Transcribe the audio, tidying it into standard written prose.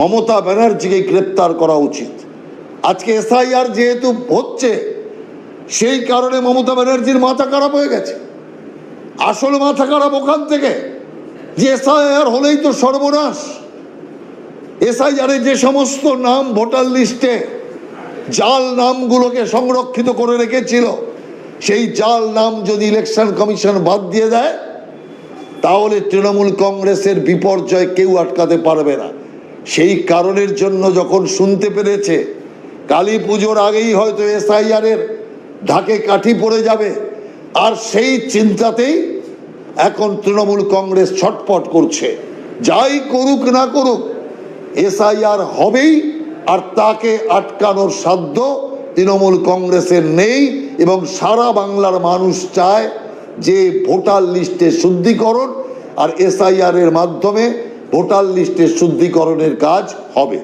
মমতা ব্যানার্জিকে গ্রেপ্তার করা উচিত। আজকে এসআইআর যেহেতু হচ্ছে, সেই কারণে মমতা ব্যানার্জির মাথা খারাপ হয়ে গেছে। আসল মাথা খারাপ ওখান থেকে যে এসআইআর হলেই তো সর্বনাশ। এসআইআরে যে সমস্ত নাম ভোটার লিস্টে জাল নামগুলোকে সংরক্ষিত করে রেখেছিল, সেই জাল নাম যদি ইলেকশন কমিশন বাদ দিয়ে দেয়, তাহলে তৃণমূল কংগ্রেসের বিপর্যয় কেউ আটকাতে পারবে না। সেই কারণের জন্য যখন শুনতে পেরেছে কালী পুজোর আগেই হয়তো এসআইআর এর ঢাকে কাঠি পড়ে যাবে, আর সেই চিন্তাতেই এখন তৃণমূল কংগ্রেস ছটফট করছে। যাই করুক না করুক, এসআইআর হবেই, আর তাকে আটকানোর সাধ্য তৃণমূল কংগ্রেসের নেই। এবং সারা বাংলার মানুষ চায় যে ভোটার লিস্টের শুদ্ধিকরণ, আর এসআইআর এর মাধ্যমে ভোটার লিস্টের শুদ্ধিকরণের কাজ হবে।